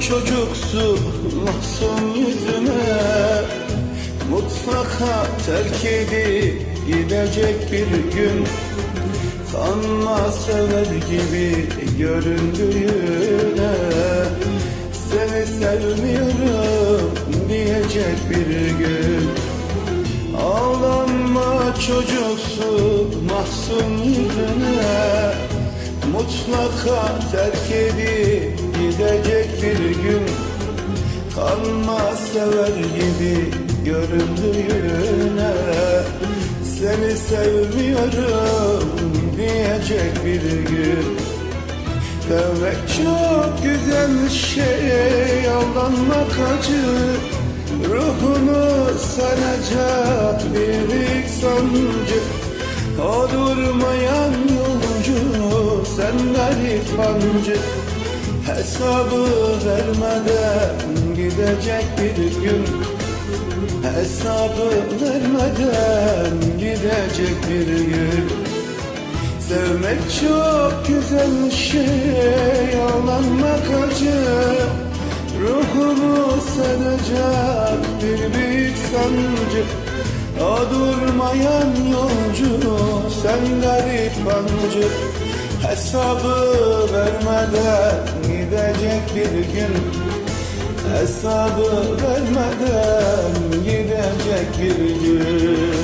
çocuksu mahzun yüzüne, mutlaka terk edip gidecek bir gün. Sanma sever gibi göründüğüne, seni sevmiyorum diyecek bir gün. Ağlanma çocuksu mahzun yüzüne, mutlaka terk edip gidecek bir gün. Kanma sever gibi göründüğüne, seni sevmiyorum diyecek bir gün. Sevmek çok güzel şey, aldanmak acı. Ruhunu saracak bir sancı. O durmayan yolcu, sen garip hancı. Hesabı vermeden gidecek bir gün. Hesabı vermeden gidecek bir gün. Sevmek çok güzel şey, ağlanmak acı. Ruhumu saracak bir büyük sancı. O durmayan yolcu, sen garip hancı. Hesabı vermeden gidecek bir gün. Hesabı vermeden gidecek bir gün.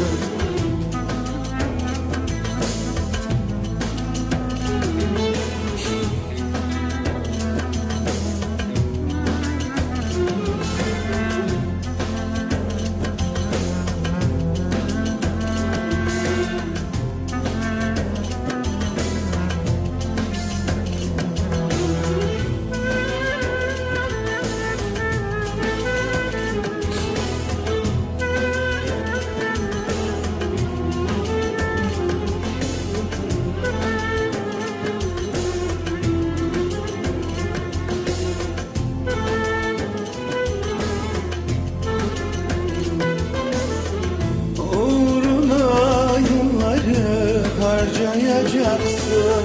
Harcayacaksın,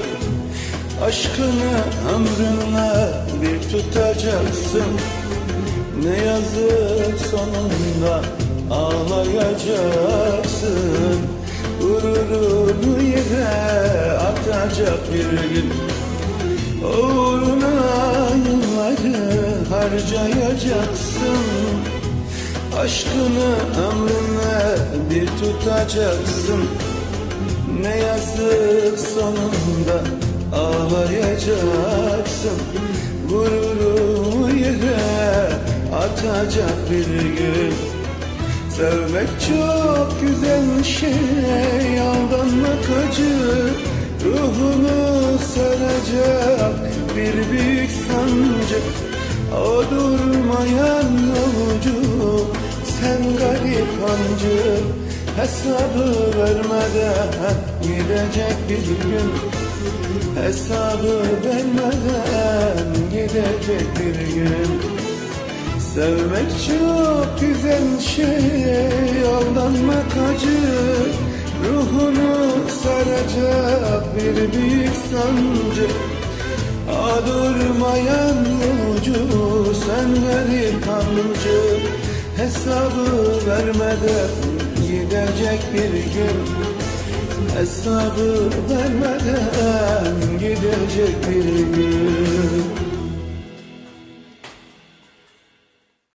aşkını ömrünle bir tutacaksın. Ne yazık sonunda ağlayacaksın. Gururunu yere atacak bir gün. Uğruna yılları harcayacaksın, aşkını ömrünle bir tutacaksın. Ne yazık sonunda ağlayacaksın. Gururumu yere atacak bir gün. Sevmek çok güzel şey, aldanmak acı. Ruhunu saracak bir büyük sancı. O durmayan yolcu, sen garip hancı. Hesabı vermeden gidecek bir gün. Hesabı vermeden gidecek bir gün. Sevmek çok güzel şey, aldanmak acı. Ruhunu saracak bir büyük sancı. Durmayan yolcu, sen garip hancı. Hesabı vermeden gidecek bir gün. Hesabı vermeden gidecek bir gün.